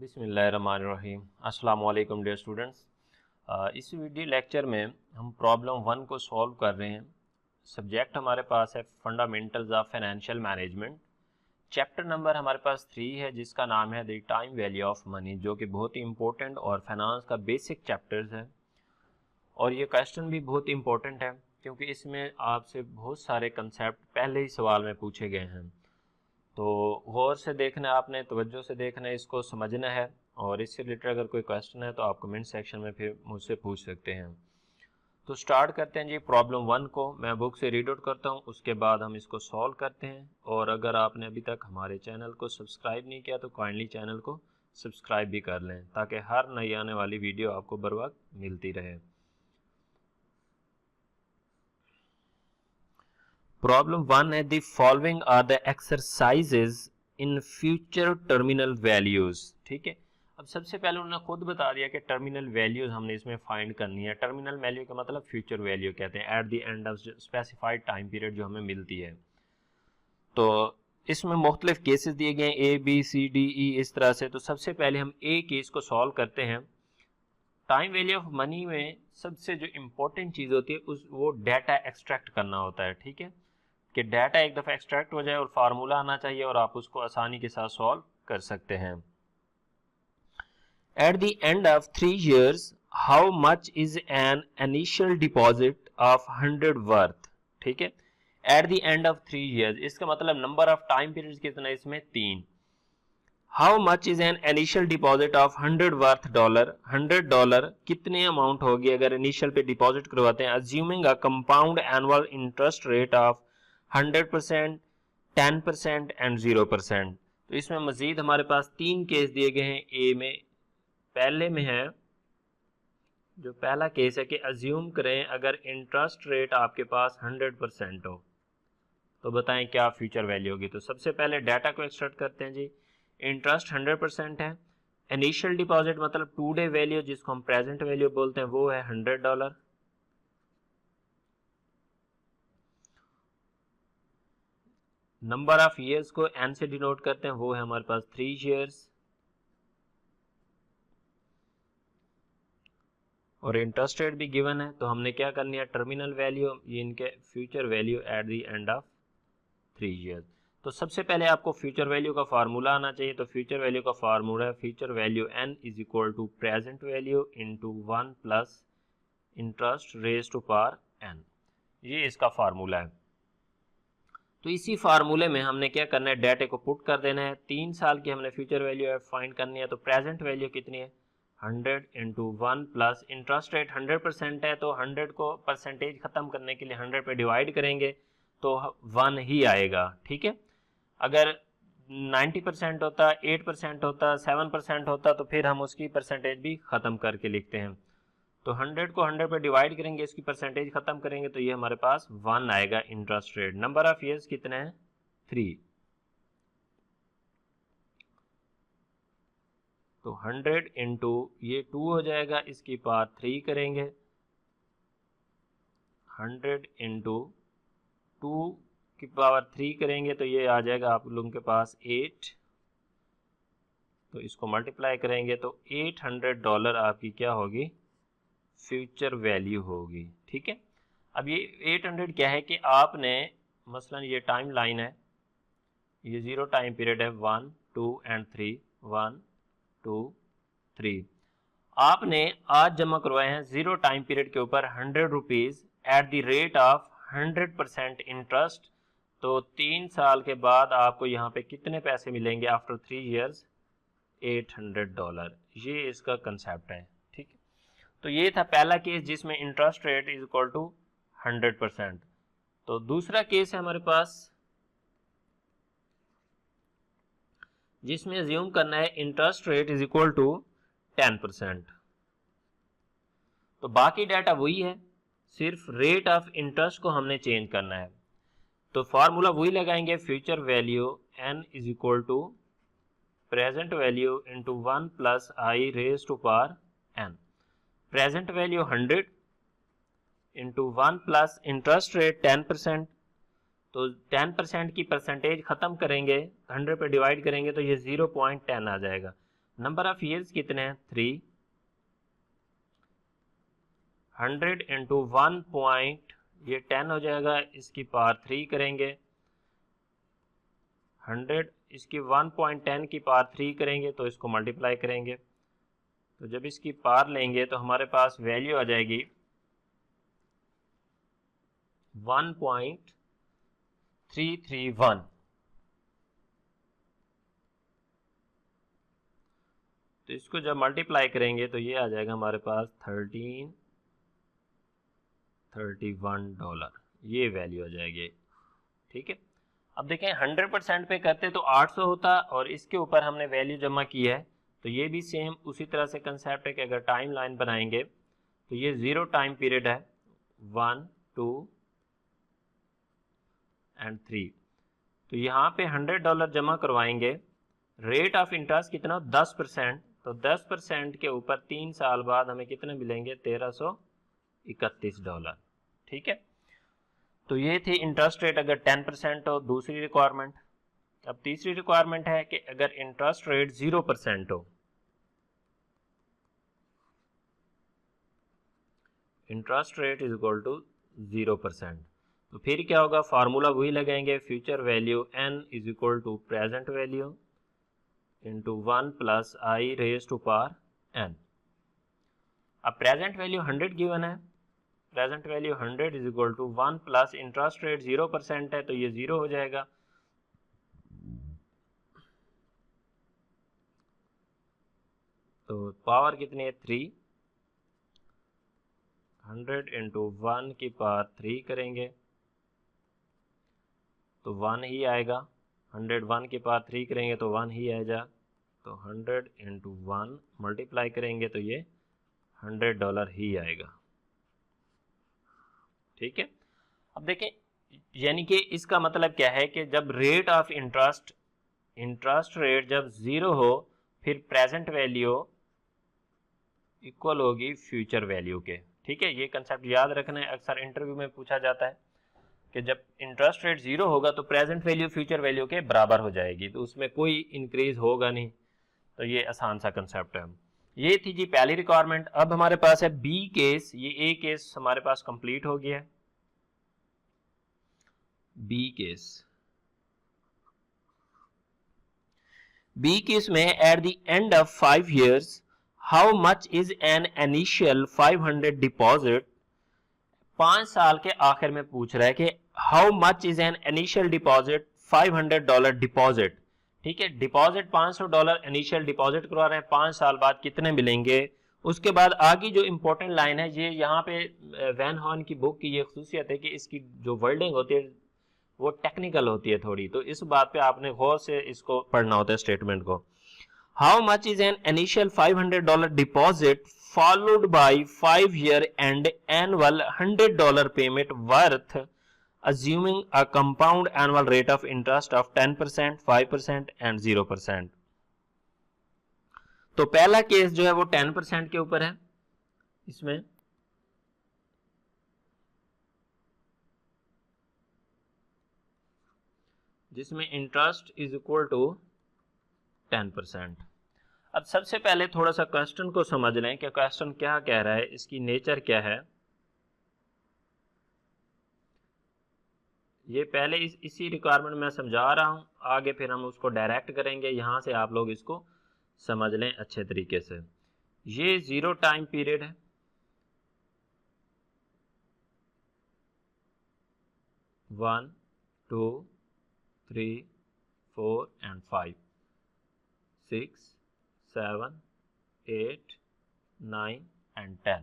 बिस्मिल्लाहिर्रहमानिर्रहीम। अस्सलाम वालेकुम डियर स्टूडेंट्स। इस वीडियो लेक्चर में हम प्रॉब्लम 1 को सॉल्व कर रहे हैं। सब्जेक्ट हमारे पास है fundamentals of financial management. Chapter number हमारे पास 3 है जिसका नाम है the time value of money, जो कि बहुत ही इंपॉर्टेंट और फाइनेंस का बेसिक चैप्टर्स है। और ये क्वेश्चन भी बहुत इंपॉर्टेंट है क्योंकि इसमें आपसे बहुत सारे कंसेप्ट पहले ही सवाल में पूछे गए हैं। तो गौर से देखना है, आपने तवज्जो से देखना है, इसको समझना है। और इससे रिलेटेड अगर कोई क्वेश्चन है तो आप कमेंट सेक्शन में फिर मुझसे पूछ सकते हैं। तो स्टार्ट करते हैं जी। प्रॉब्लम 1 को मैं बुक से रीड आउट करता हूँ, उसके बाद हम इसको सॉल्व करते हैं। और अगर आपने अभी तक हमारे चैनल को सब्सक्राइब नहीं किया तो काइंडली चैनल को सब्सक्राइब भी कर लें ताकि हर नई आने वाली वीडियो आपको बर वक्त मिलती रहे। प्रॉब्लम 1 है the following are the exercises in future terminal values. ठीक है, अब सबसे पहले उन्होंने खुद बता दिया कि टर्मिनल वैल्यूज हमने इसमें फाइंड करनी है। टर्मिनल वैल्यू का मतलब फ्यूचर वैल्यू कहते हैं, at the end of specified time period जो हमें मिलती है। तो इसमें मुख्तलिफ केसेस दिए गए A B C D E इस तरह से। तो सबसे पहले हम ए केस को सॉल्व करते हैं। टाइम वैल्यू ऑफ मनी में सबसे जो इम्पोर्टेंट चीज़ होती है वो डाटा एक्सट्रैक्ट करना होता है। ठीक है, कि डाटा एक दफ़ा एक्सट्रैक्ट हो जाए और फार्मूला आना चाहिए और आप उसको आसानी के साथ सॉल्व कर सकते हैं। At the end of 3 years how much is an initial deposit of 100 worth. ठीक है, at the end of 3 years, इसका मतलब नंबर ऑफ टाइम पीरियड कितना है इसमें 3। How much is an initial deposit of 100 worth dollar. $100 कितने amount होगी अगर इनिशियल पे डिपॉजिट करवाते हैं। Assuming a compound annual interest rate of 100%, 10% and 0%। तो इसमें मजीद हमारे पास 3 केस दिए गए हैं। ए में पहले में है, जो पहला केस है कि अज्यूम करें अगर इंटरेस्ट रेट आपके पास 100% हो तो बताएं क्या फ्यूचर वैल्यू होगी। तो सबसे पहले डाटा को एक्सट्रैक्ट करते हैं जी। इंटरेस्ट 100% है। इनिशियल डिपॉजिट मतलब 2 डे वैल्यू जिसको हम प्रेजेंट वैल्यू बोलते हैं वो है $100। नंबर ऑफ ईयर्स को एन से डिनोट करते हैं, वो है हमारे पास 3 years। और इंटरेस्ट रेट भी गिवन है, तो हमने क्या करनी है, टर्मिनल वैल्यू ये इनके future value at the end of 3 years। तो सबसे पहले आपको फ्यूचर वैल्यू का फार्मूला आना चाहिए। तो फ्यूचर वैल्यू का फार्मूला है future value N is equal to present value into 1 plus interest raise to power N. ये इसका फार्मूला है। तो इसी फार्मूले में हमने क्या करना है, डाटे को पुट कर देना है। 3 साल की हमने फ्यूचर वैल्यू फाइंड करनी है। तो प्रेजेंट वैल्यू कितनी है, 100 इंटू 1 प्लस इंटरेस्ट रेट 100% है, तो 100 को परसेंटेज खत्म करने के लिए 100 पे डिवाइड करेंगे तो 1 ही आएगा। ठीक है, अगर 90% होता, 8% होता, 7% होता तो फिर हम उसकी परसेंटेज भी खत्म करके लिखते हैं। तो 100 को 100 पे डिवाइड करेंगे, इसकी परसेंटेज खत्म करेंगे तो ये हमारे पास 1 आएगा interest rate. Number of years कितने हैं, 3। तो 100 इंटू ये 2 हो जाएगा, इसकी पावर 3 करेंगे। 100 इंटू 2 की पावर 3 करेंगे तो ये आ जाएगा आप लोगों के पास 8। तो इसको मल्टीप्लाई करेंगे तो $800 आपकी क्या होगी, फ्यूचर वैल्यू होगी। ठीक है, अब ये 800 क्या है कि आपने मसलन ये टाइम लाइन है, ये 0 टाइम पीरियड है, 1 2 एंड 3, 1 2 3। आपने आज जमा करवाए हैं 0 टाइम पीरियड के ऊपर 100 rupees at the rate of 100% interest. तो 3 साल के बाद आपको यहाँ पे कितने पैसे मिलेंगे आफ्टर 3 years, $800। ये इसका कंसेप्ट है। ठीक है, तो ये था पहला केस जिसमें interest rate is equal to 100%। तो दूसरा केस है हमारे पास जिसमें अज्यूम करना है interest rate is equal to 10%। तो बाकी डाटा वही है, सिर्फ रेट ऑफ इंटरेस्ट को हमने चेंज करना है। तो फार्मूला वही लगाएंगे, future value N is equal to present value into 1 plus i raise to power n. Present value 100 into 1 plus interest rate 10%। तो 10% की परसेंटेज खत्म करेंगे, 100 पे डिवाइड करेंगे तो ये 0.10 आ जाएगा। नंबर ऑफ ईयर्स कितने हैं 3, 100 इंटू 1 पॉइंट ये 10 हो जाएगा, इसकी पावर 3 करेंगे, 100 इसकी 1.10 की पावर 3 करेंगे तो इसको मल्टीप्लाई करेंगे, तो जब इसकी पावर लेंगे तो हमारे पास वैल्यू आ जाएगी 1.331। तो इसको जब मल्टीप्लाई करेंगे तो ये आ जाएगा हमारे पास $1331, ये वैल्यू आ जाएगी। ठीक है, अब देखें 100% पे करते तो 800 होता, और इसके ऊपर हमने वैल्यू जमा की है, तो ये भी सेम उसी तरह से कंसेप्ट है कि अगर टाइम लाइन बनाएंगे तो ये 0 टाइम पीरियड है 1, 2 एंड 3, तो यहाँ पे $100 जमा करवाएंगे, रेट ऑफ इंटरेस्ट कितना 10%, तो 10% के ऊपर 3 साल बाद हमें कितने मिलेंगे $1331। ठीक है, तो ये थी इंटरेस्ट रेट अगर 10% हो। दूसरी रिक्वायरमेंट, अब तीसरी रिक्वायरमेंट है कि अगर इंटरेस्ट रेट 0% हो, interest rate is equal to 0%, तो फिर क्या होगा, फार्मूला वही लगाएंगे, future value n is equal to present value into 1 plus i raise to power n। अब प्रेजेंट वैल्यू 100 गिवन है, present value 100 is equal to 1 plus interest rate 0% है तो ये 0 हो जाएगा, तो पावर कितनी है 3, 100 इंटू 1 की पावर 3 करेंगे तो 1 ही आएगा, 101 की पावर 3 करेंगे तो 1 ही आएगा, तो 100 इंटू 1 मल्टीप्लाई करेंगे तो ये $100 ही आएगा। ठीक है, अब देखें यानी कि इसका मतलब क्या है कि जब रेट ऑफ इंटरेस्ट रेट जब 0 हो, फिर प्रेजेंट वैल्यू इक्वल होगी फ्यूचर वैल्यू के। ठीक है, ये कंसेप्ट याद रखना है, अक्सर इंटरव्यू में पूछा जाता है कि जब इंटरेस्ट रेट 0 होगा तो प्रेजेंट वैल्यू फ्यूचर वैल्यू के बराबर हो जाएगी, तो उसमें कोई इंक्रीज होगा नहीं, तो ये आसान सा कंसेप्ट है। ये थी जी पहली रिक्वायरमेंट। अब हमारे पास है बी केस, ये ए केस हमारे पास कंप्लीट हो गया है। बी केस में at the end of 5 years how much is an initial 500 deposit, 5 साल के आखिर में पूछ रहा है कि how much is an initial deposit $500 deposit. ठीक है, डिपॉजिट $500 इनिशियल डिपॉजिट करवा रहे हैं, 5 साल बाद कितने मिलेंगे। उसके बाद आगे जो इंपॉर्टेंट लाइन है, ये यहाँ पे वैन हॉर्न की बुक की ये खसूसियत है कि इसकी जो वर्डिंग होती है वो टेक्निकल होती है थोड़ी, तो इस बात पे आपने गौर से इसको पढ़ना होता है स्टेटमेंट को। How much is an initial $500 deposit followed by 5 year and annual $100 payment worth assuming a compound annual rate of interest of 10%, 5% and 0%। तो पहला केस जो है वो 10% के ऊपर है, इसमें जिसमें इंटरेस्ट इज इक्वल टू 10%। अब सबसे पहले थोड़ा सा क्वेश्चन को समझ लें कि क्वेश्चन क्या कह रहा है, इसकी नेचर क्या है। ये पहले इसी रिक्वायरमेंट में समझा रहा हूं, आगे फिर हम उसको डायरेक्ट करेंगे, यहां से आप लोग इसको समझ लें अच्छे तरीके से। ये 0 टाइम पीरियड है, वन, 2, 3, 4 एंड 5, 6, 7, 8, 9 एंड 10।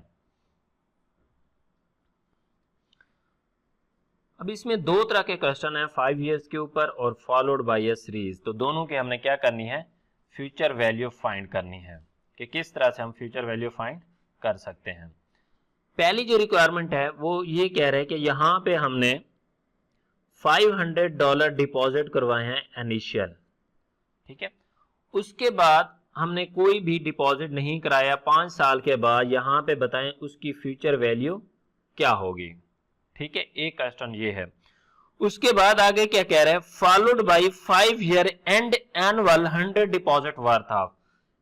अब इसमें दो तरह के क्वेश्चन हैं, 5 years के ऊपर और फॉलोड बाय अ सीरीज। तो दोनों के हमने क्या करनी है, फ्यूचर वैल्यू फाइंड करनी है कि किस तरह से हम फ्यूचर वैल्यू फाइंड कर सकते हैं। पहली जो रिक्वायरमेंट है वो ये कह रहे हैं कि यहाँ पे हमने $500 डिपॉजिट करवाए हैं इनिशियल, ठीक है। उसके बाद हमने कोई भी डिपॉजिट नहीं कराया, 5 साल के बाद यहाँ पे बताएं उसकी फ्यूचर वैल्यू क्या होगी, ठीक है। एक क्वेश्चन ये है। उसके बाद आगे क्या कह रहे हैं, followed by 5 year and annual 100 deposit worth of.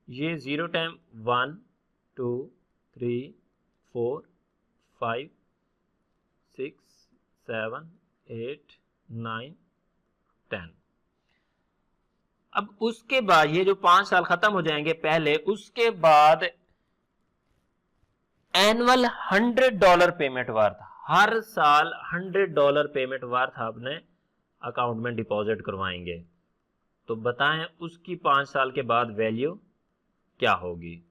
ये 0 टाइम 1 2 3 4 5 6 7 8 9 10। अब उसके बाद ये जो 5 साल खत्म हो जाएंगे पहले, उसके बाद एनुअल $100 पेमेंट वर्थ, हर साल $100 पेमेंट वर्थ आपने अकाउंट में डिपॉजिट करवाएंगे। तो बताएं उसकी 5 साल के बाद वैल्यू क्या होगी।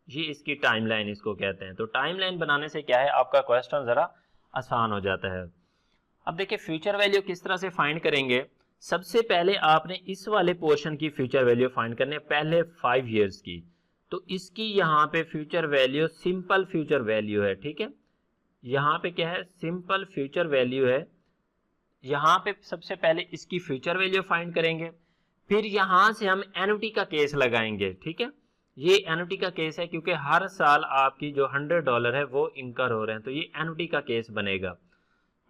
ये इसकी टाइमलाइन इसको कहते हैं। तो टाइमलाइन बनाने से क्या है, आपका क्वेश्चन जरा आसान हो जाता है। अब देखिए फ्यूचर वैल्यू किस तरह से फाइंड करेंगे। सबसे पहले आपने इस वाले पोर्शन की फ्यूचर वैल्यू फाइंड करनी है, पहले 5 इयर्स की। तो इसकी यहाँ पे future value simple future value है, ठीक है। यहाँ पे क्या है, सिंपल फ्यूचर वैल्यू है। यहाँ पे सबसे पहले इसकी फ्यूचर वैल्यू फाइंड करेंगे, फिर यहाँ से हम एन्युटी का केस लगाएंगे, ठीक है। ये एन्युटी का केस है क्योंकि हर साल आपकी जो $100 है वो इंकर हो रहे हैं, तो ये एन्युटी का केस बनेगा।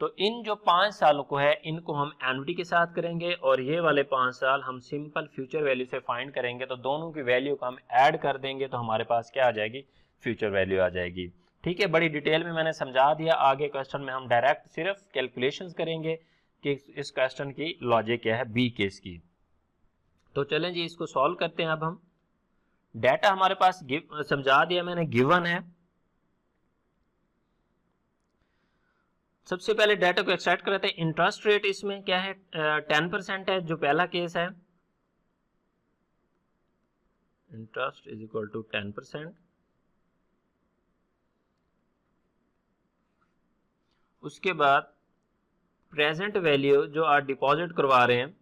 तो इन जो 5 सालों को है इनको हम एन्युटी के साथ करेंगे और ये वाले 5 साल हम सिंपल फ्यूचर वैल्यू से फाइंड करेंगे। तो दोनों की वैल्यू को हम ऐड कर देंगे तो हमारे पास क्या आ जाएगी, फ्यूचर वैल्यू आ जाएगी, ठीक है। बड़ी डिटेल में मैंने समझा दिया। आगे क्वेश्चन में हम डायरेक्ट सिर्फ कैलकुलेशंस करेंगे कि इस क्वेश्चन की लॉजिक क्या है बी केस की। तो चलें जी इसको सॉल्व करते हैं। अब हम डाटा हमारे पास समझा दिया मैंने, गिवन है। सबसे पहले डाटा को एक्सट्रैक्ट करते हैं। इंटरेस्ट रेट इसमें क्या है, 10% है, जो पहला केस है। Interest is equal to 10%। उसके बाद प्रेजेंट वैल्यू जो आप डिपॉजिट करवा रहे हैं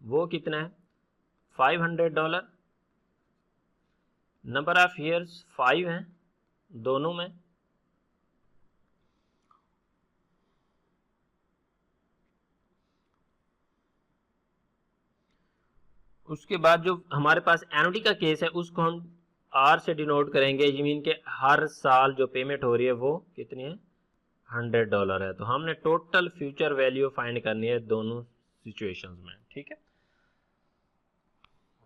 वो कितना है, $500। नंबर ऑफ ईयर्स 5 हैं दोनों में। उसके बाद जो हमारे पास एन्युटी का केस है उसको हम आर से डिनोट करेंगे। ये मीन के हर साल जो पेमेंट हो रही है वो कितनी है, $100 है। तो हमने टोटल फ्यूचर वैल्यू फाइंड करनी है दोनों सिचुएशंस में, ठीक है।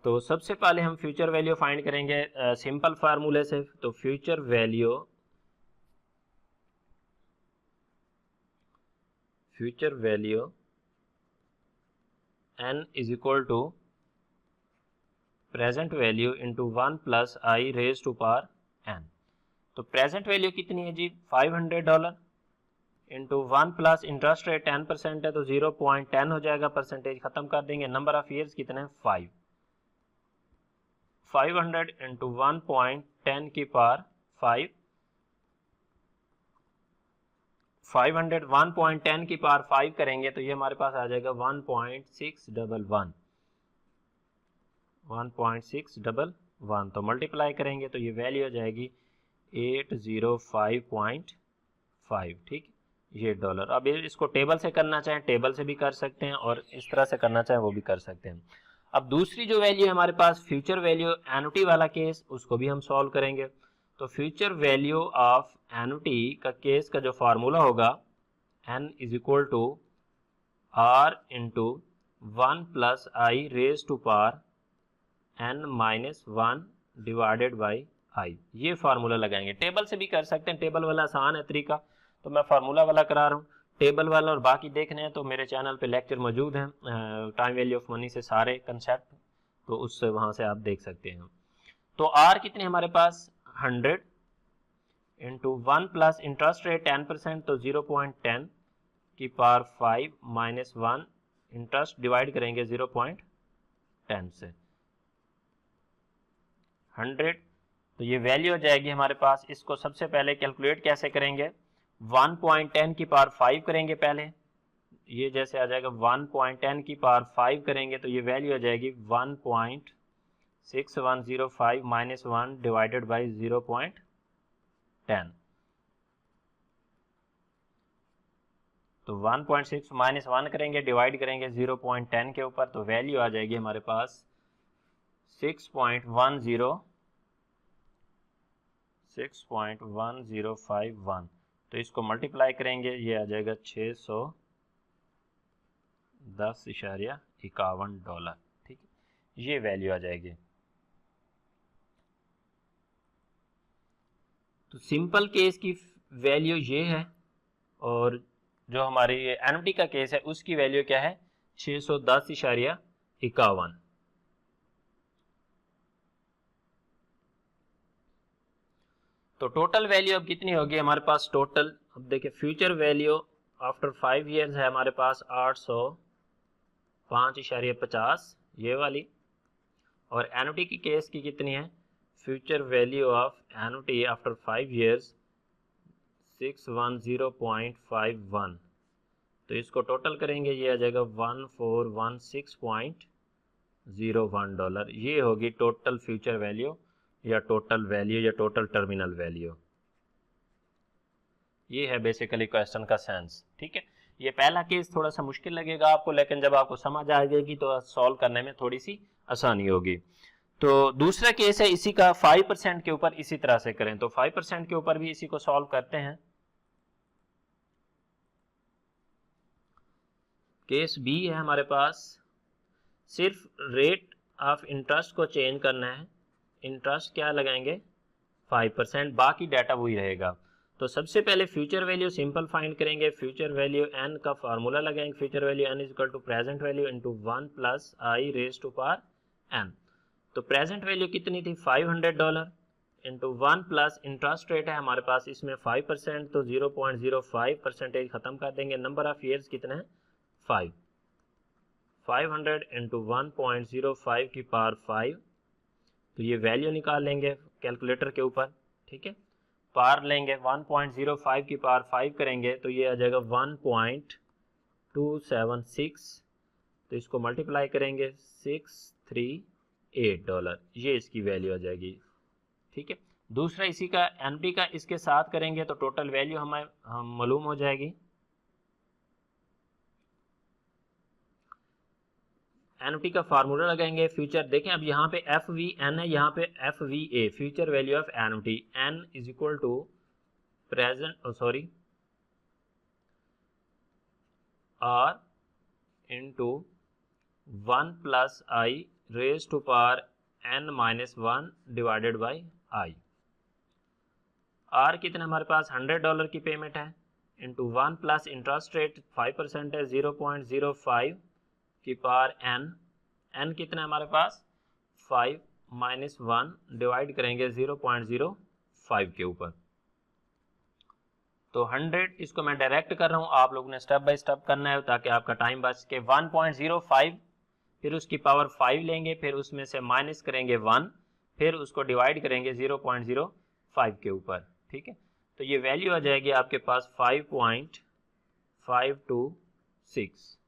तो सबसे पहले हम फ्यूचर वैल्यू फाइंड करेंगे सिंपल फार्मूले से। तो future value n is equal to present value into 1 plus i raise to power n। तो प्रेजेंट वैल्यू कितनी है जी, $500 इंटू 1 प्लस इंटरेस्ट रेट 10% है तो 0.10 हो जाएगा, परसेंटेज खत्म कर देंगे। नंबर ऑफ ईयर्स कितने हैं, 5। 500 इंटू 1.10 की पावर 5, 500 1.10 की पावर 5 करेंगे तो ये हमारे पास आ जाएगा 1.611। तो मल्टीप्लाई करेंगे तो ये वैल्यू आ जाएगी 805.5, ठीक, ये डॉलर। अब इसको टेबल से करना चाहें टेबल से भी कर सकते हैं और इस तरह से करना चाहें वो भी कर सकते हैं। अब दूसरी जो वैल्यू है हमारे पास फ्यूचर वैल्यू एन्युटी वाला केस, उसको भी हम सॉल्व करेंगे। तो फ्यूचर वैल्यू ऑफ एन्युटी का केस का जो फार्मूला होगा, n is equal to are into 1 plus i raise to power n minus 1 divided by i. ये फार्मूला लगाएंगे। टेबल से भी कर सकते हैं, टेबल वाला आसान है तरीका, तो मैं फार्मूला वाला करा रहा हूँ। टेबल वाला और बाकी देखने हैं तो मेरे चैनल पे लेक्चर मौजूद हैं, टाइम वैल्यू ऑफ मनी से सारे कंसेप्ट, तो उससे वहाँ से आप देख सकते हैं। तो आर कितने हमारे पास, 100 इंटू 1 प्लस इंटरेस्ट रेट 10%, तो 0.10 की पावर 5 माइनस 1 इंटरेस्ट डिवाइड करेंगे 0.10 से 100, तो ये वैल्यू हो जाएगी हमारे पास। इसको सबसे पहले कैलकुलेट कैसे करेंगे, 1.10 की पावर 5 करेंगे पहले, ये जैसे आ जाएगा 1.10 की पावर 5 करेंगे तो ये वैल्यू आ जाएगी 1.6105 माइनस 1 डिवाइडेड बाई 0.10। तो 1.6 माइनस 1 करेंगे, डिवाइड करेंगे 0.10 के ऊपर, तो वैल्यू आ जाएगी हमारे पास 6.1051। तो इसको मल्टीप्लाई करेंगे, ये आ जाएगा $610.51, ठीक है, ये वैल्यू आ जाएगी। तो सिंपल केस की वैल्यू ये है और जो हमारी एनुटी का केस है उसकी वैल्यू क्या है 610.51। तो टोटल वैल्यू अब कितनी होगी हमारे पास टोटल, अब देखिए फ्यूचर वैल्यू आफ्टर 5 इयर्स है हमारे पास 805.50 ये वाली, और एनुटी की केस की कितनी है future value of annuity after 5 years 610.51। तो इसको टोटल करेंगे ये आ जाएगा $1416.01। ये होगी टोटल फ्यूचर वैल्यू या टोटल वैल्यू या टोटल टर्मिनल वैल्यू। ये है बेसिकली क्वेश्चन का सेंस। ठीक है, ये पहला केस थोड़ा सा मुश्किल लगेगा आपको, लेकिन जब आपको समझ आ जाएगी तो सॉल्व करने में थोड़ी सी आसानी होगी। तो दूसरा केस है इसी का 5% के ऊपर इसी तरह से करें, तो 5% के ऊपर भी इसी को सॉल्व करते हैं। केस बी है हमारे पास, सिर्फ रेट ऑफ इंटरेस्ट को चेंज करना है, इंटरेस्ट क्या लगाएंगे 5%, बाकी डाटा वही रहेगा। तो सबसे पहले फ्यूचर वैल्यू सिंपल फाइंड करेंगे, फ्यूचर वैल्यू एन का फार्मूला लगाएंगे, future value N is equal to present value into 1 plus i raise to power n. तो प्रेजेंट वैल्यू कितनी थी $500 इंटू 1 प्लस इंटरेस्ट रेट है हमारे पास इसमें 5%, तो 0.05% खत्म कर देंगे। नंबर ऑफ ईयर्स कितने हैं 500 इंटू 1.05 की पावर 5, तो ये वैल्यू निकाल लेंगे कैलकुलेटर के ऊपर। ठीक है, पावर लेंगे 1.05 की पावर 5 करेंगे तो ये आ जाएगा 1.276, तो इसको मल्टीप्लाई करेंगे $638, ये इसकी वैल्यू आ जाएगी। ठीक है, दूसरा इसी का एनपी का इसके साथ करेंगे तो टोटल वैल्यू हमें मालूम हो जाएगी। एनपी का फार्मूला लगाएंगे, फ्यूचर देखें अब यहाँ पे एफ वी एन है, यहाँ पे F V A future value of annuity, n is equal to present r into 1 plus i raise to power n minus 1 divided by i. R कितना हमारे पास $100 की पेमेंट है इंटू 1 प्लस इंटरेस्ट रेट 5% है 0.05 की पावर n, n कितना है हमारे पास 5 माइनस 1 डिवाइड करेंगे 0.05 के ऊपर, तो 100 इसको मैं डायरेक्ट कर रहा हूँ, आप लोगों ने स्टेप बाय स्टेप करना है ताकि आपका टाइम बच के। 1.05 फिर उसकी पावर 5 लेंगे, फिर उसमें से माइनस करेंगे 1, फिर उसको डिवाइड करेंगे 0.05 के ऊपर। ठीक है, तो ये वैल्यू आ जाएगी आपके पास 5.526,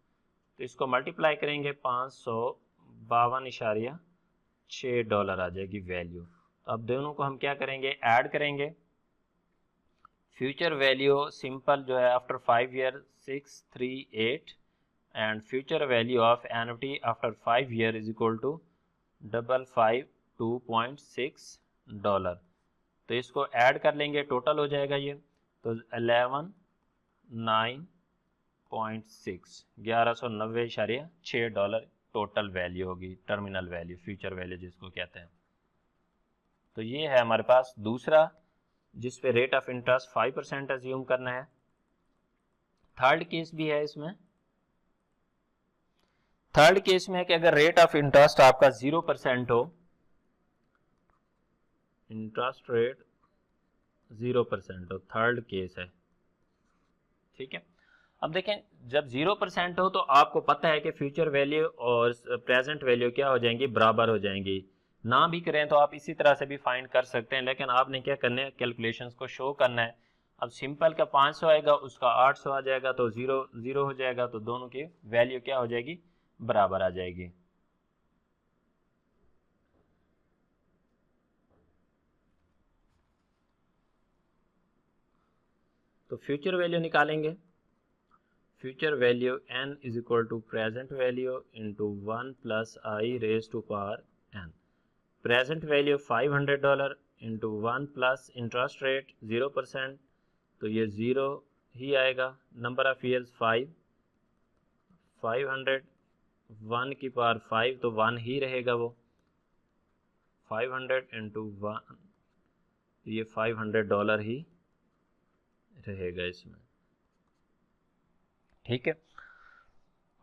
तो इसको मल्टीप्लाई करेंगे $552.6 आ जाएगी वैल्यू। तो अब दोनों को हम क्या करेंगे ऐड करेंगे, फ्यूचर वैल्यू सिंपल जो है after 5 year 638 and future value of NFT after 5 year is equal to 552.6। तो इसको ऐड कर लेंगे, टोटल हो जाएगा ये तो 1190.6 टोटल वैल्यू होगी, टर्मिनल वैल्यू फ्यूचर वैल्यू जिसको कहते हैं। तो ये है हमारे पास दूसरा जिस पे रेट ऑफ इंटरेस्ट 5% अज्यूम करना है। थर्ड केस भी है इसमें, थर्ड केस में है कि अगर रेट ऑफ इंटरेस्ट आपका 0% हो, इंटरेस्ट रेट 0% हो, थर्ड केस है। ठीक है, अब देखें जब 0% हो तो आपको पता है कि फ्यूचर वैल्यू और प्रेजेंट वैल्यू क्या हो जाएंगी बराबर हो जाएंगी। ना भी करें तो आप इसी तरह से भी फाइंड कर सकते हैं, लेकिन आपने क्या करना है कैलकुलेशंस को शो करना है। अब सिंपल का 500 आएगा उसका 800 आ जाएगा तो 0 हो जाएगा, तो दोनों की वैल्यू क्या हो जाएगी बराबर आ जाएगी। तो फ्यूचर वैल्यू निकालेंगे, future value n is equal to present value into 1 plus i raise to power n। Present value $500 into 1 plus interest rate 0%, तो ये 0 ही आएगा। नंबर ऑफ ईयर्स 500 1 की पावर 5 तो 1 ही रहेगा वो, 500 इंटू 1 तो ये $500 ही रहेगा इसमें, ठीक है।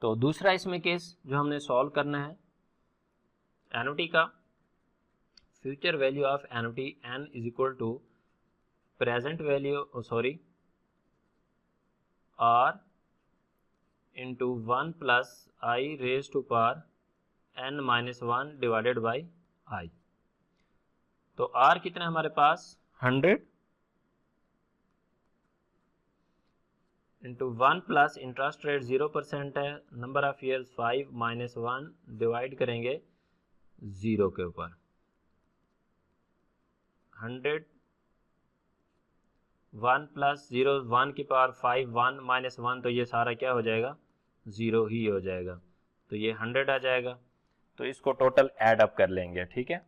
तो दूसरा इसमें केस जो हमने सॉल्व करना है एनुटी का, future value of annuity n is equal to present value r into 1 plus i raise to power n minus 1 divided by i। तो r कितना हमारे पास 100 इंटू 1 प्लस इंटरेस्ट रेट 0% है, number of years 5 minus 1 divide करेंगे 0 के ऊपर 100 1 plus 0 1 की power 5 1 minus 1, तो ये सारा क्या हो जाएगा 0 ही हो जाएगा, तो ये 100 आ जाएगा। तो इसको टोटल ऐड अप कर लेंगे, ठीक है।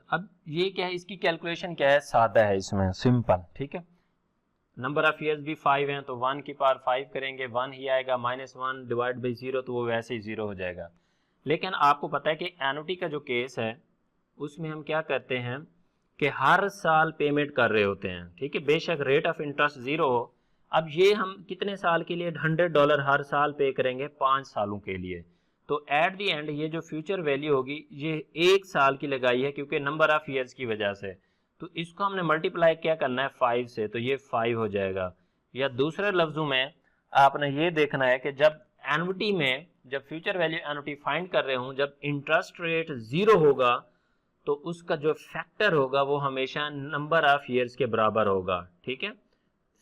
अब ये क्या है, इसकी कैलकुलेशन क्या है, सादा है इसमें, सिंपल, ठीक है। नंबर ऑफ ईयर्स भी 5 हैं, तो 1 की पावर 5 करेंगे 1 ही आएगा, माइनस 1 डिवाइड बाई 0, तो वो वैसे ही 0 हो जाएगा। लेकिन आपको पता है कि एनुटी का जो केस है उसमें हम क्या करते हैं कि हर साल पेमेंट कर रहे होते हैं, ठीक है, बेशक रेट ऑफ इंटरेस्ट 0 हो। अब ये हम कितने साल के लिए $100 हर साल पे करेंगे, 5 सालों के लिए। तो एट दी एंड ये जो फ्यूचर वैल्यू होगी ये 1 साल की लगाई है क्योंकि नंबर ऑफ ईयर्स की वजह से, तो इसको हमने मल्टीप्लाई क्या करना है 5 से, तो ये 5 हो जाएगा। या दूसरे लफ्जों में आपने ये देखना है कि जब एनुटी में, जब फ्यूचर वैल्यू एनुटी फाइंड कर रहे हूं, जब इंटरेस्ट रेट 0 होगा तो उसका जो फैक्टर होगा वो हमेशा नंबर ऑफ ईयर्स के बराबर होगा, ठीक है।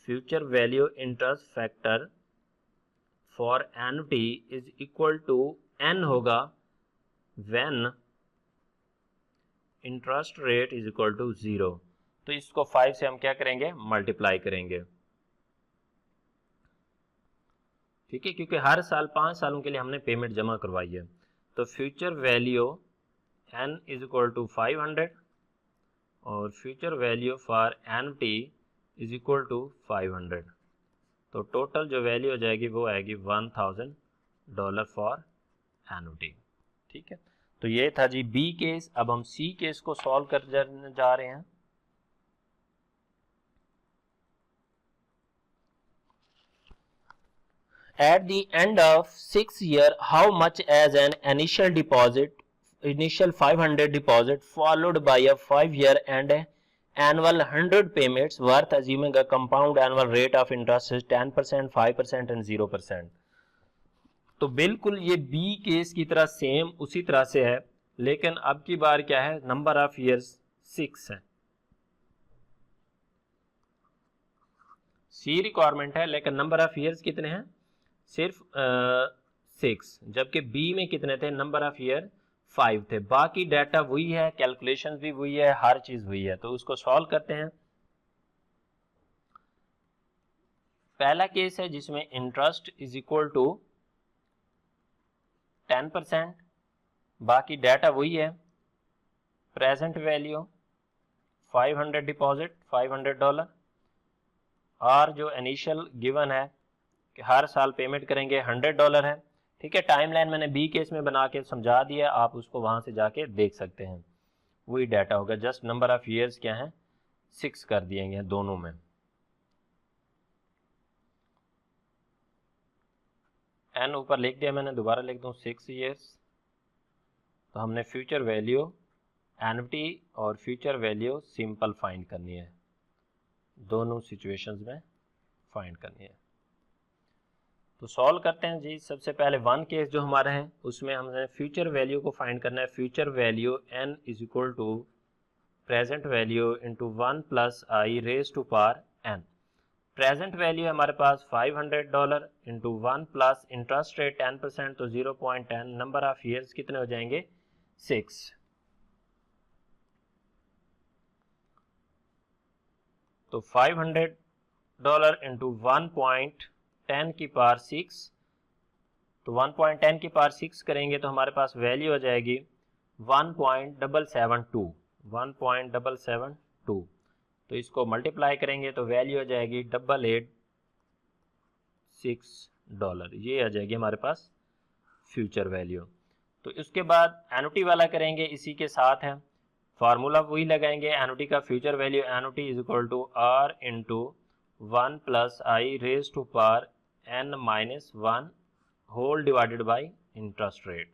Future value interest factor for annuity is equal to n होगा when interest rate is equal to 0। तो इसको 5 से हम क्या करेंगे, मल्टीप्लाई करेंगे, ठीक है, क्योंकि हर साल 5 सालों के लिए हमने पेमेंट जमा करवाई है। तो future value n is equal to 500 और future value for annuity is equal to 500। तो टोटल जो वैल्यू हो जाएगी वो आएगी $1000 फॉर एनुटी, ठीक है। तो ये था जी बी केस। अब हम सी केस को सॉल्व कर जा रहे हैं। At the end of 6 year, how much as an initial 500 deposit followed by a 5 year and annual 100 payments worth assuming a compound annual rate of interest is 10%, 5% and 0%। तो बिल्कुल ये बी केस की तरह same उसी तरह से है, लेकिन अब की बार क्या है, नंबर ऑफ ईयर्स 6 है। सी रिक्वायरमेंट है लेकिन नंबर ऑफ ईयर्स कितने हैं, सिर्फ 6, जबकि बी में कितने थे, नंबर ऑफ ईयर 5 थे। बाकी डाटा वही है, कैलकुलेशन भी वही है, हर चीज वही है। तो उसको सॉल्व करते हैं। पहला केस है जिसमें इंटरेस्ट इज इक्वल टू 10%, बाकी डाटा वही है, प्रेजेंट वैल्यू 500 डिपॉजिट $500 और जो इनिशियल गिवन है कि हर साल पेमेंट करेंगे $100 है, ठीक है। टाइमलाइन मैंने बी केस में बना के समझा दिया, आप उसको वहां से जाके देख सकते हैं, वही डाटा होगा, जस्ट नंबर ऑफ ईयर्स क्या है 6 कर दिए हैं दोनों में। एन ऊपर लिख दिया मैंने, दोबारा लिख दूं 6 ईयर्स। तो हमने फ्यूचर वैल्यू एनुटी और फ्यूचर वैल्यू सिंपल फाइंड करनी है, दोनों सिचुएशंस में फाइंड करनी है। तो सॉल्व करते हैं जी। सबसे पहले वन केस जो हमारा है उसमें हमने फ्यूचर वैल्यू को फाइंड करना है। Future value n is equal to present value into 1 plus i raise to power n। Present value है हमारे पास $500 इंटू 1 प्लस इंटरेस्ट रेट 10%, तो 0.10, नंबर ऑफ ईयर्स कितने हो जाएंगे 6। तो $500 इंटू 1.10 की पावर 6, तो 1.10 की पावर 6 करेंगे तो हमारे पास वैल्यू हो जाएगी 1.772। तो इसको मल्टीप्लाई करेंगे तो वैल्यू हो जाएगी $886। ये आ जाएगी हमारे पास फ्यूचर वैल्यू। तो इसके बाद एनुटी वाला करेंगे, इसी के साथ है फार्मूला वही लगाएंगे। एनुटी का future value annuity is equal to are into 1 plus i raise to power n-1 whole divided by interest rate.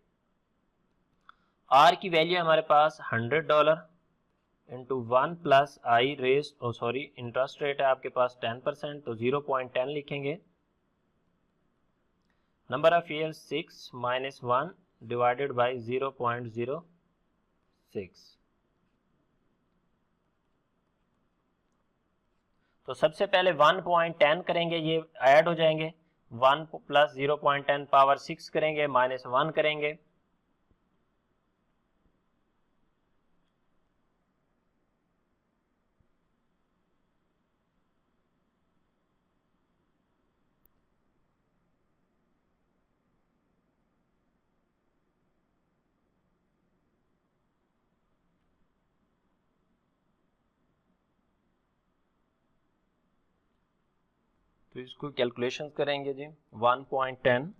R की वैल्यू हमारे पास $100 into 1 plus i raise interest rate है आपके पास 10%, तो 0.10 लिखेंगे। Number of years 6 minus 1 divided by 0.06। तो सबसे पहले 1.10 करेंगे, ये ऐड हो जाएंगे। 1 प्लस 0.10 पावर 6 करेंगे, माइनस 1 करेंगे। तो इसको कैलकुलेशन करेंगे जी। 1.10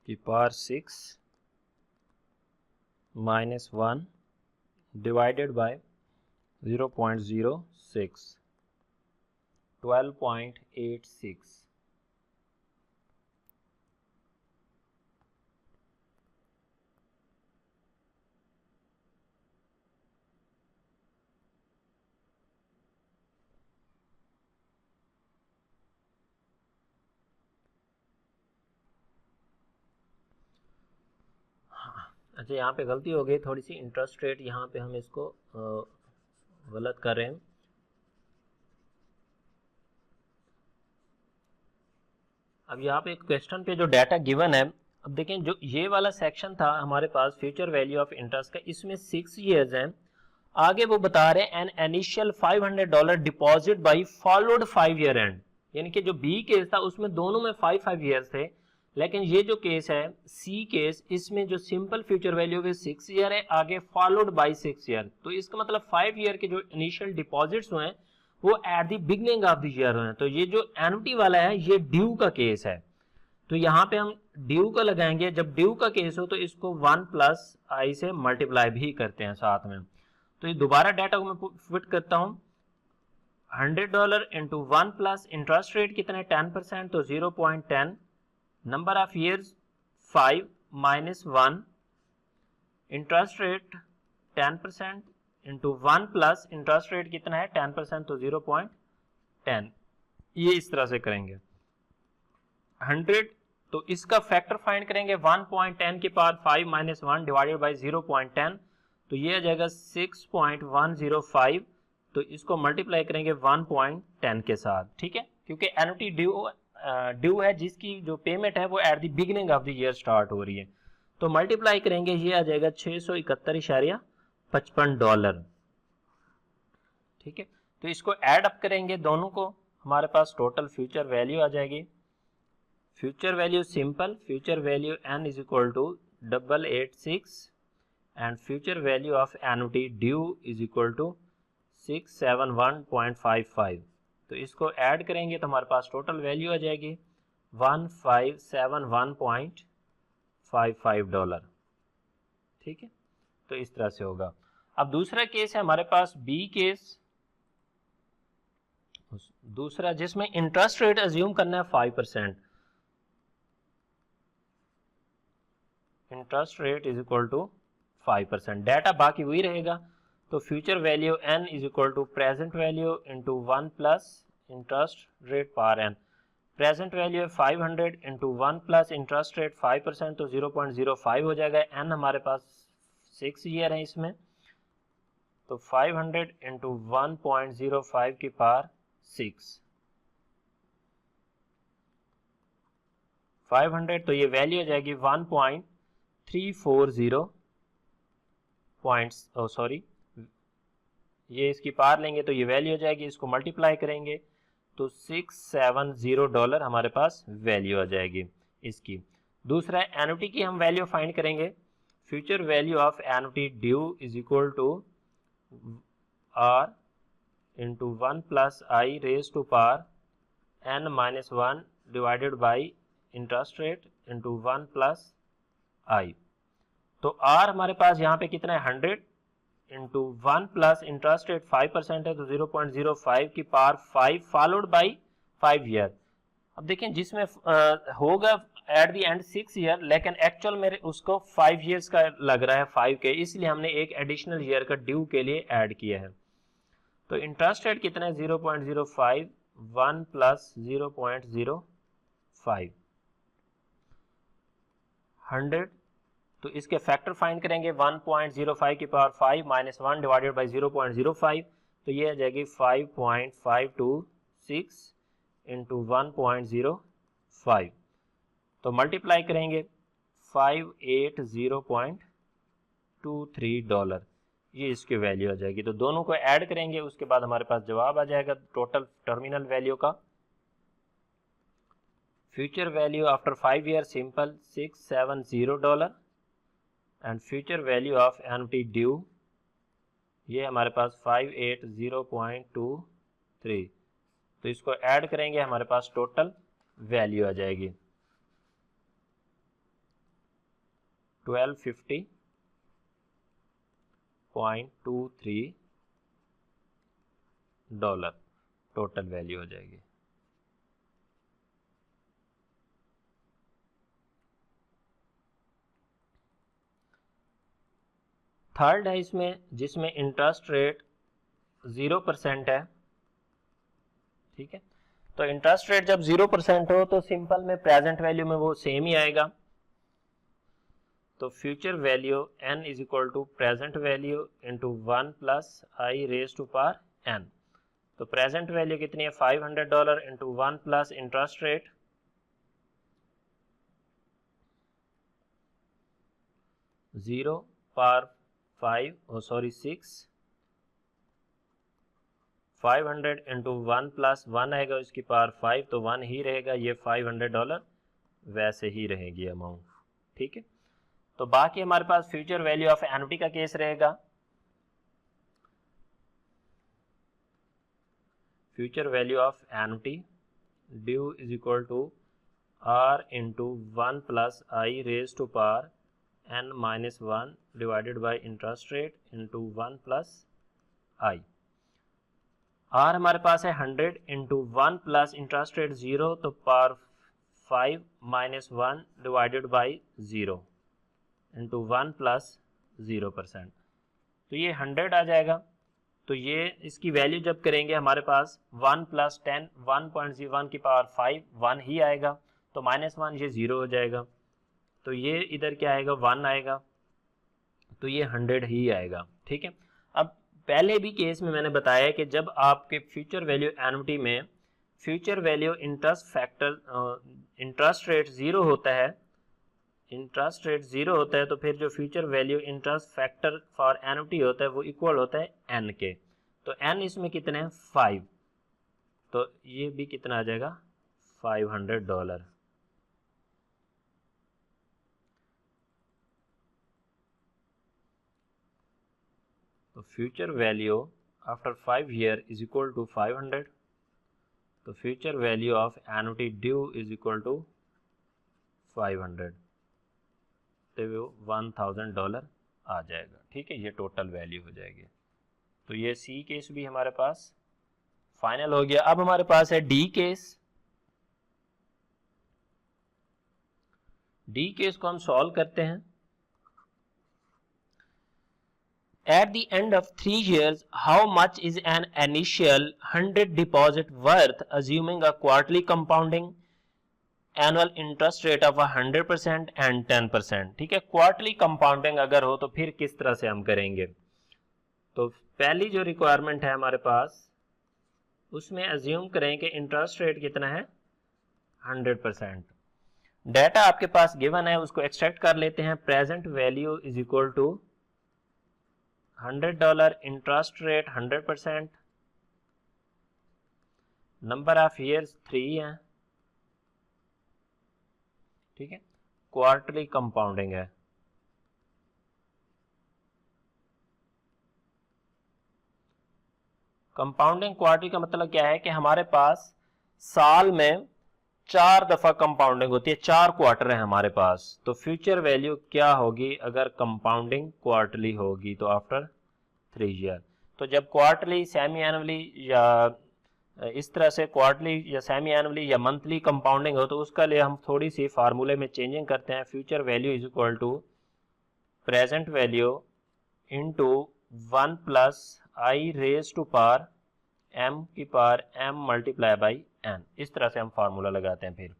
की पावर 6 माइनस 1 डिवाइडेड बाय 0.06, 12.86। अच्छा, यहाँ पे गलती हो गई थोड़ी सी, इंटरेस्ट रेट यहाँ पे हम इसको गलत कर रहे हैं। अब यहाँ पे क्वेश्चन पे जो डाटा गिवन है, अब देखें जो ये वाला सेक्शन था हमारे पास फ्यूचर वैल्यू ऑफ इंटरेस्ट का, इसमें 6 इयर्स हैं। आगे वो बता रहे हैं an initial $500 deposit by followed 5 year and, यानी कि जो बी केस था उसमें दोनों में 5 ईयर्स थे, लेकिन ये जो केस है सी केस, इसमें जो सिंपल फ्यूचर वैल्यू है 6 ईयर है, आगे फॉलोड बाई 6 ईयर। तो इसका मतलब 5 ईयर के जो इनिशियल डिपॉजिट्स हुए हैं वो at the beginning of the year हुए हैं। तो ये जो एनुटी वाला है ये ड्यू का केस है, तो यहाँ पे हम ड्यू का लगाएंगे। जब ड्यू का केस हो तो इसको 1 प्लस आई से मल्टीप्लाई भी करते हैं साथ में। तो ये दोबारा डाटा को मैं फिट करता हूँ। $100 इंटू 1 प्लस इंटरेस्ट रेट कितना है 10%, तो 0.10, number of years 5 minus 1, interest rate 10% into 1 plus interest rate कितना है 10%, तो 0.10। ये इस तरह से करेंगे। 100, तो इसका फैक्टर फाइंड करेंगे। 1.10 की पावर 5 माइनस 1 डिवाइडेड बाई 0.10, तो ये आ जाएगा 6.105। तो इसको मल्टीप्लाई करेंगे 1.10 के साथ, ठीक है, क्योंकि एनुटी ड्यू है जिसकी जो पेमेंट है वो at the beginning of the year start हो रही है। तो मल्टीप्लाई करेंगे, ये आ जाएगा $671.55, ठीक है। तो इसको ऐड अप करेंगे दोनों को, हमारे पास टोटल फ्यूचर वैल्यू आ जाएगी। Future value simple, future value n is equal to 886 and future value of annuity due is equal to 671.55। तो इसको ऐड करेंगे तो हमारे पास टोटल वैल्यू आ जाएगी $1571.55, ठीक है। तो इस तरह से होगा। अब दूसरा केस है हमारे पास बी केस, दूसरा जिसमें इंटरेस्ट रेट अज्यूम करना है 5%। Interest rate is equal to 5%, data बाकी वही रहेगा। तो future value n is equal to present value into 1 plus interest rate power n। Present value है 500 इंटू 1 प्लस इंटरेस्ट रेट 5%, तो 0.05 हो जाएगा। n हमारे पास 6 ईयर है इसमें, तो 500 इंटू 1.05 की पावर 6, 500, तो ये वैल्यू हो जाएगी 1.340 पॉइंट्स, सॉरी, ये इसकी पावर लेंगे तो ये वैल्यू हो जाएगी, इसको मल्टीप्लाई करेंगे तो $670 हमारे पास वैल्यू आ जाएगी इसकी। दूसरा एन्युटी की हम वैल्यू फाइंड करेंगे। Future value of annuity due is equal to are into 1 plus i raise to power n minus 1 divided by interest rate into 1 plus i. तो आर हमारे पास यहाँ पे कितना है 100 इंटू 1 प्लस इंटरेस्ट रेट 5% है तो 0.05 की पावर 5 फॉलोड बाई 5 ईयर। अब देखें जिसमें होगा एट द एंड 6 ईयर, लेकिन एक्चुअल मेरे उसको 5 ईयर्स का लग रहा है 5 के, इसलिए हमने एक एडिशनल ईयर का ड्यू के लिए ऐड किया है। तो इंटरेस्ट रेट कितना है 0.05, 1 प्लस 0.05, 100, तो इसके फैक्टर फाइंड करेंगे 1.05 की पावर 5 माइनस 1 डिवाइडेड बाई 0.05, तो ये आ जाएगी 5.526 इंटू 1.05, तो मल्टीप्लाई करेंगे $580.23, ये इसकी वैल्यू आ जाएगी। तो दोनों को ऐड करेंगे, उसके बाद हमारे पास जवाब आ जाएगा टोटल टर्मिनल वैल्यू का। Future value after 5 year simple $670 and future value of annuity due ये हमारे पास 580.23, तो इसको ऐड करेंगे हमारे पास टोटल वैल्यू आ जाएगी $1250.23 टोटल वैल्यू हो जाएगी। थर्ड है इसमें, जिसमें इंटरेस्ट रेट 0% है, ठीक है। तो इंटरेस्ट रेट जब 0% हो तो सिंपल में प्रेजेंट वैल्यू में वो सेम ही आएगा। तो future value n is equal to present value into 1 plus i raise to power n। तो प्रेजेंट वैल्यू कितनी है $500 into 1 plus interest rate 0 power 6, 500 into 1 plus 1 आएगा इसकी पावर 5, तो 1 ही रहेगा, ये $500 वैसे ही रहेगी अमाउंट, ठीक है। तो बाकी हमारे पास फ्यूचर वैल्यू ऑफ एन्युटी का केस रहेगा। Future value of annuity due is equal to are into 1 plus i raise to power n minus 1 divided by interest rate into 1 plus i. R हमारे पास है 100 इंटू 1 प्लस इंटरेस्ट रेट 0, तो power 5 minus 1 divided by 0 into 1 plus 0%, तो ये 100 आ जाएगा। तो ये इसकी वैल्यू जब करेंगे हमारे पास 1 प्लस 10, 1.01 की पावर 5, 1 ही आएगा, तो माइनस 1 ये 0 हो जाएगा, तो ये इधर क्या आएगा 1 आएगा, तो ये 100 ही आएगा, ठीक है। अब पहले भी केस में मैंने बताया कि जब आपके फ्यूचर वैल्यू एन्युटी में future value interest factor interest rate 0 होता है, इंटरेस्ट रेट 0 होता है, तो फिर जो future value interest factor for annuity होता है वो इक्वल होता है n के। तो n इसमें कितने हैं 5, तो ये भी कितना आ जाएगा $500। तो future value after 5 year is equal to 500, तो future value of annuity due is equal to 500, तो वो $1000 आ जाएगा, ठीक है। ये टोटल वैल्यू हो जाएगी। तो ये सी केस भी हमारे पास फाइनल हो गया। अब हमारे पास है डी केस। डी केस को हम सॉल्व करते हैं। At the end of 3 years, how much is an initial 100 deposit worth, assuming a quarterly compounding annual interest rate of 100% and 10%? ठीक है, क्वार्टरली कंपाउंडिंग अगर हो तो फिर किस तरह से हम करेंगे। तो पहली जो रिक्वायरमेंट है हमारे पास, उसमें अज्यूम करें कि इंटरेस्ट रेट कितना है 100%। डाटा आपके पास गिवन है, उसको एक्सट्रैक्ट कर लेते हैं। Present value is equal to $100, interest rate 100%, number of years 3 है, ठीक है, क्वार्टरली कंपाउंडिंग है। कंपाउंडिंग क्वार्टरली का मतलब क्या है कि हमारे पास साल में 4 दफा कंपाउंडिंग होती है, 4 क्वार्टर है हमारे पास। तो फ्यूचर वैल्यू क्या होगी अगर कंपाउंडिंग क्वार्टरली होगी? तो आफ्टर 3 ईयर। तो जब क्वार्टरली, सेमी एनुअली या इस तरह से क्वार्टरली या सेमी एनुअली या मंथली कंपाउंडिंग हो, तो उसका लिए हम थोड़ी सी फार्मूले में चेंजिंग करते हैं। Future value is equal to present value into 1 plus i raise to power m की power m multiply by n। इस तरह से हम फार्मूला लगाते हैं। फिर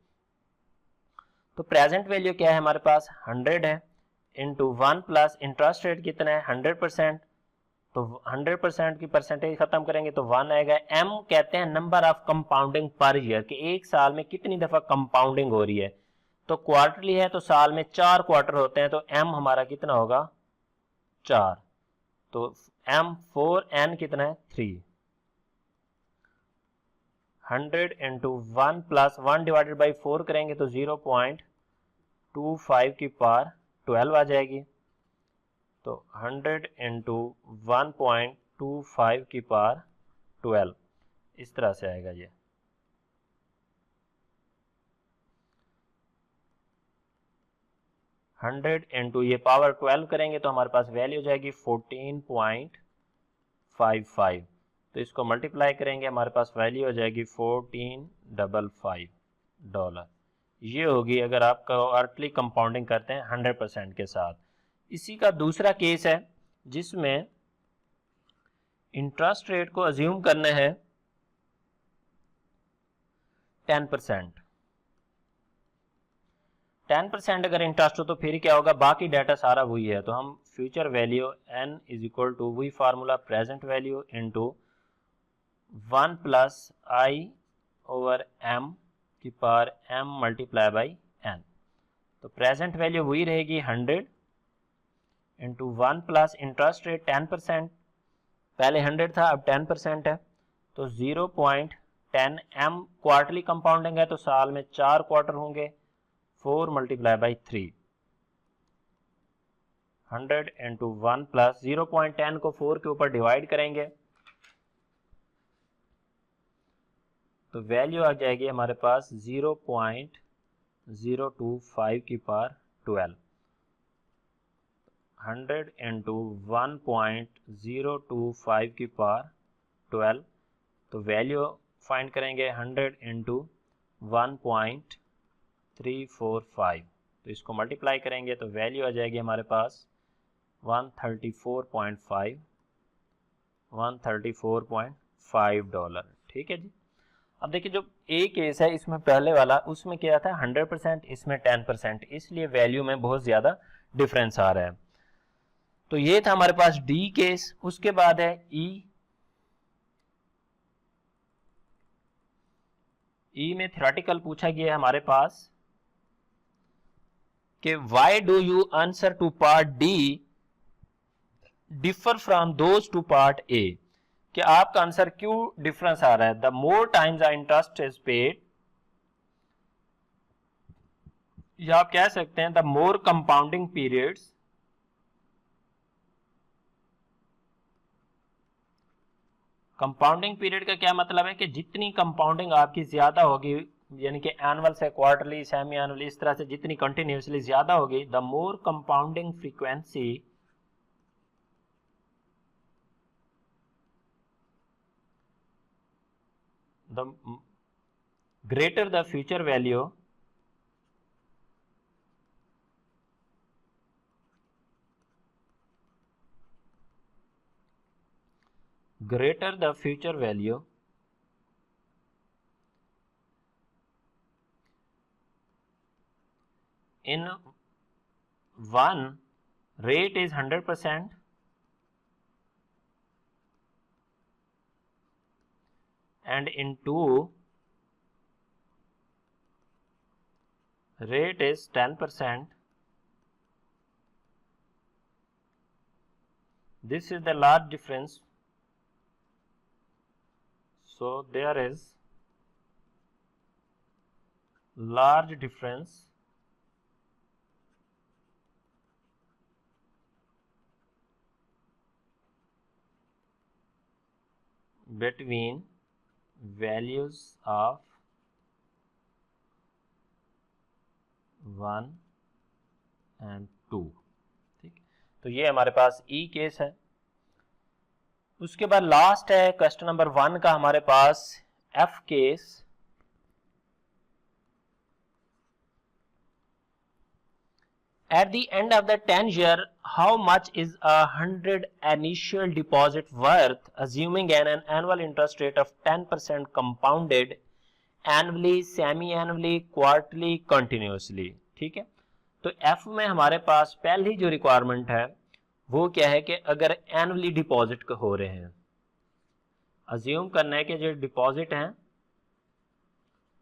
तो प्रेजेंट वैल्यू क्या है हमारे पास 100 है, इनटू 1 प्लस इंटरेस्ट रेट कितना है 100%। तो 100% की परसेंटेज खत्म करेंगे तो 1 आएगा। m कहते हैं number of compounding per year, कि एक साल में कितनी दफा कंपाउंडिंग हो रही है। तो क्वार्टरली है तो साल में 4 क्वार्टर होते हैं, तो m हमारा कितना होगा 4। तो m 4n कितना है 3। 100 इंटू 1 प्लस 1 डिवाइडेड बाई 4 करेंगे तो 0.25 की पावर 12 आ जाएगी। तो 100 इंटू 1.25 की पावर 12 इस तरह से आएगा ये। 100 इंटू ये पावर 12 करेंगे तो हमारे पास वैल्यू हो जाएगी 14.55। तो इसको मल्टीप्लाई करेंगे, हमारे पास वैल्यू हो जाएगी $1455। ये होगी अगर आप क्वार्टरली कंपाउंडिंग करते हैं 100% के साथ। इसी का दूसरा केस है जिसमें इंटरेस्ट रेट को अज्यूम करना है 10%। 10% अगर इंटरेस्ट हो तो फिर क्या होगा, बाकी डाटा सारा वही है। तो हम future value n is equal to वही formula present value into 1 plus i over m की power m multiply by n। तो प्रेजेंट वैल्यू वही रहेगी 100 इंटू 1 प्लस इंटरेस्ट रेट 10%, पहले 100 था अब 10% है, तो 0.10 m क्वार्टरली कंपाउंडिंग है तो साल में 4 क्वार्टर होंगे, 4 मल्टीप्लाई बाई 3। 100 इंटू 1 प्लस 0.10 को 4 के ऊपर डिवाइड करेंगे तो वैल्यू आ जाएगी हमारे पास 0.025 की पावर 12। 100 इंटू 1.025 की पावर 12, तो वैल्यू फाइंड करेंगे 100 इंटू 1.345। तो इसको मल्टीप्लाई करेंगे तो वैल्यू आ जाएगी हमारे पास 134.5 डॉलर। ठीक है जी। अब देखिए जो ए केस है इसमें पहले वाला, उसमें क्या था 100%, इसमें 10%, इसलिए वैल्यू में बहुत ज्यादा डिफरेंस आ रहा है। तो ये था हमारे पास डी केस। उसके बाद है ई में थ्योरेटिकल पूछा गया है हमारे पास कि why do you answer to part D differ from those to part A, कि आपका आंसर क्यों डिफरेंस आ रहा है। The more times the interest is paid, या आप कह सकते हैं the more compounding periods compounding period का क्या मतलब है कि जितनी कंपाउंडिंग आपकी ज्यादा होगी, यानी कि एनुअल से क्वार्टरली, सेमी एनुअली, इस तरह से जितनी कंटिन्यूसली ज्यादा होगी, the more compounding frequency the greater the future value, greater the future value in one rate is 100%, and into rate is 10%. This is the large difference. So there is large difference between values of 1 and 2. ठीक, तो ये हमारे पास ई case है। उसके बाद last है question number 1 का हमारे पास F case. At the end of the 10 year, how much is 100 initial deposit worth, assuming an annual interest rate of 10% compounded annually, semi-annually, quarterly, continuously। ठीक है, तो F में हमारे पास पहली जो रिक्वायरमेंट है वो क्या है कि अगर एनुअली डिपॉजिट हो रहे हैं, अज्यूम करना है कि जो डिपॉजिट हैं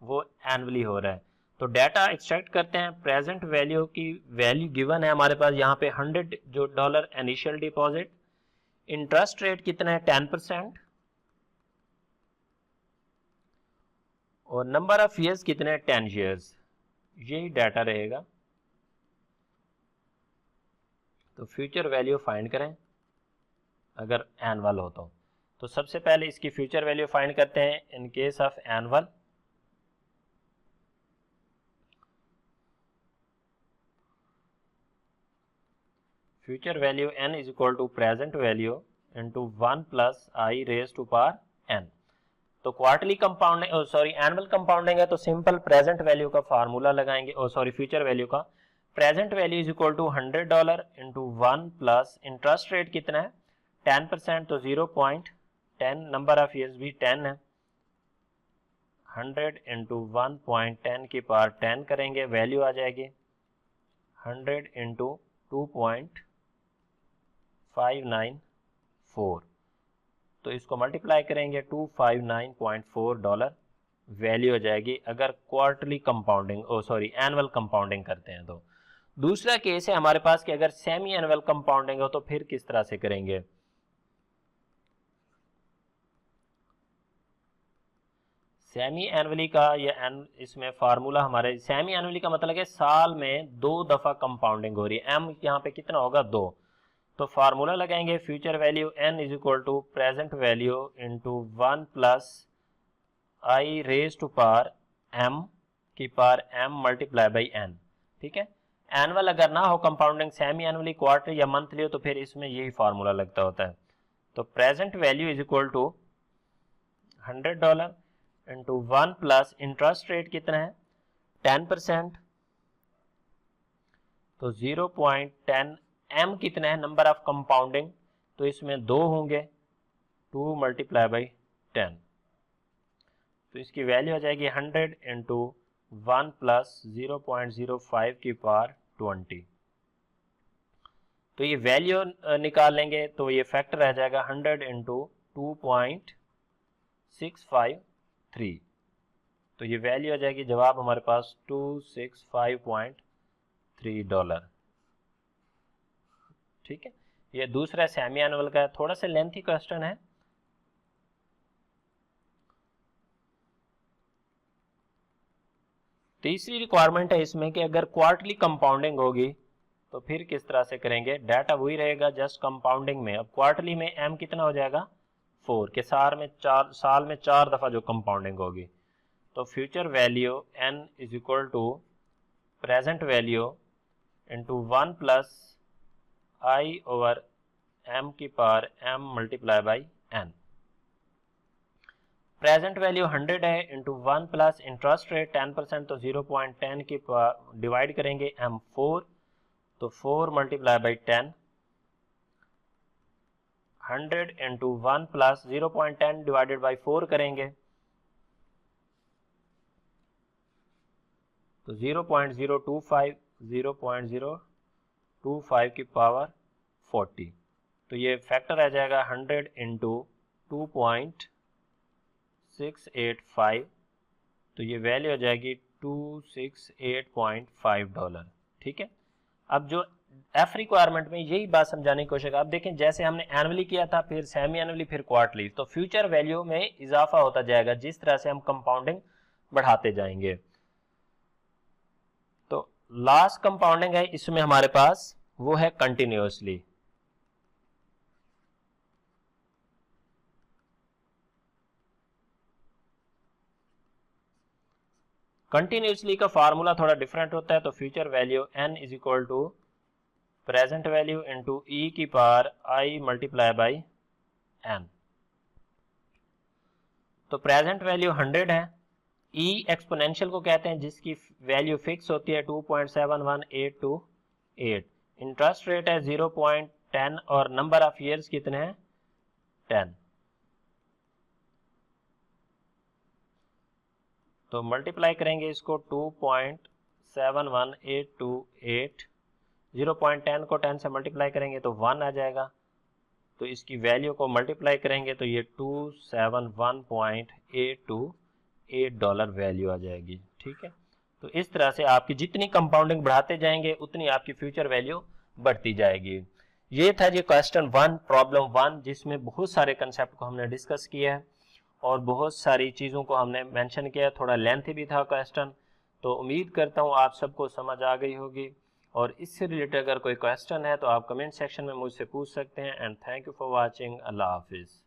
वो एनुअली हो रहा है, तो डाटा एक्सट्रैक्ट करते हैं। प्रेजेंट वैल्यू की वैल्यू गिवन है हमारे पास यहाँ पे 100 जो dollar initial deposit, interest rate कितना है 10%, और नंबर ऑफ ईयर्स कितने हैं 10 ईयर्स, यही डाटा रहेगा। तो फ्यूचर वैल्यू फाइंड करें अगर एनुअल हो तो सबसे पहले इसकी फ्यूचर वैल्यू फाइंड करते हैं in case of annual. Future value n is equal to present value into 1 plus i raise to power n। तो क्वार्टरली कंपाउंडिंग एनुअल कंपाउंडिंग है तो सिंपल प्रेजेंट वैल्यू का फार्मूला लगाएंगे, फ्यूचर वैल्यू का। Present value is equal to $100 into 1 plus interest rate कितना है 10%, तो 0.10, number of years भी 10 है, 100 इंटू 1.10 की पावर 10 करेंगे, वैल्यू आ जाएगी 100 इंटू 2.594, तो इसको मल्टीप्लाई करेंगे $259.4 वैल्यू हो जाएगी अगर क्वार्टरली कंपाउंडिंग एनुअल कंपाउंडिंग करते हैं। तो दूसरा केस है हमारे पास कि अगर सेमी एनुअल कंपाउंडिंग हो तो फिर किस तरह से करेंगे। सेमी एनुअली का या इसमें फार्मूला हमारे सेमी एनुअली का मतलब है साल में 2 दफा कंपाउंडिंग हो रही है, एम यहाँ पे कितना होगा 2, तो फार्मूला लगाएंगे future value n is equal to present value into 1 plus i raise to power m की power m multiply by n। ठीक है, एनुअल अगर ना हो कंपाउंडिंग, सेमी एनुअली, क्वार्टर या मंथली हो तो फिर इसमें यही फार्मूला लगता होता है। तो present value is equal to $100 into 1 plus interest rate कितना है 10%, तो 0.10, m कितना है नंबर ऑफ कंपाउंडिंग, तो इसमें 2 होंगे, 2 मल्टीप्लाई बाई 10, तो इसकी वैल्यू आ जाएगी 100 इंटू 1 प्लस 0.05 की पावर 20। तो ये वैल्यू निकाल लेंगे तो ये फैक्टर रह जाएगा 100 इंटू 2.653, तो ये वैल्यू आ जाएगी, जवाब हमारे पास $265.3। ठीक है, ये दूसरा सेमी एनुअल का है, थोड़ा सा लेंथी क्वेश्चन है। तीसरी रिक्वायरमेंट है इसमें कि अगर क्वार्टरली कंपाउंडिंग होगी तो फिर किस तरह से करेंगे। डाटा वही रहेगा जस्ट कंपाउंडिंग में। अब क्वार्टरली में m कितना हो जाएगा 4 के साल में 4 दफा जो कंपाउंडिंग होगी, तो future value n is equal to present value into 1 plus i over m की power m multiply by n। Present value 100 है इंटू 1 प्लस इंटरेस्ट रेट 10%, तो 0.10 की डिवाइड करेंगे m 4, तो 4 multiply by 10, 100 into 1 plus 0.10 divided by 4 करेंगे तो 0.025 की power 40, तो ये फैक्टर आ जाएगा 100 इंटू 2685, तो ये वैल्यू हो जाएगी $268.5। ठीक है, अब जो एफ रिक्वायरमेंट में यही बात समझाने की कोशिश कर, अब देखें जैसे हमने एनुअली किया था, फिर सेमी एनुअली, फिर क्वार्टरली, तो फ्यूचर वैल्यू में इजाफा होता जाएगा जिस तरह से हम कंपाउंडिंग बढ़ाते जाएंगे। तो लास्ट कंपाउंडिंग है इसमें हमारे पास, वो है कंटिन्यूअसली। कंटिन्यूअसली का फार्मूला थोड़ा डिफरेंट होता है, तो future value n is equal to present value into e की power i multiply by n। तो प्रेजेंट वैल्यू 100 है, e एक्सपोनेंशियल को कहते हैं जिसकी वैल्यू फिक्स होती है 2.71828, इंटरेस्ट रेट है 0.10 और नंबर ऑफ ईयर्स कितने हैं 10। तो मल्टीप्लाई करेंगे इसको 2.71828, 0.10 को 10 से मल्टीप्लाई करेंगे तो 1 आ जाएगा, तो इसकी वैल्यू को मल्टीप्लाई करेंगे तो ये $271.828 वैल्यू आ जाएगी। ठीक है, तो इस तरह से आपकी जितनी कंपाउंडिंग बढ़ाते जाएंगे उतनी आपकी फ्यूचर वैल्यू बढ़ती जाएगी। ये था जी क्वेश्चन 1, प्रॉब्लम 1, जिसमें बहुत सारे कंसेप्ट को हमने डिस्कस किया है और बहुत सारी चीज़ों को हमने मेंशन किया। थोड़ा लेंथी भी था क्वेश्चन, तो उम्मीद करता हूँ आप सबको समझ आ गई होगी। और इससे रिलेटेड अगर कोई क्वेश्चन है तो आप कमेंट सेक्शन में मुझसे पूछ सकते हैं। And thank you for watching. अल्लाह हाफिज़।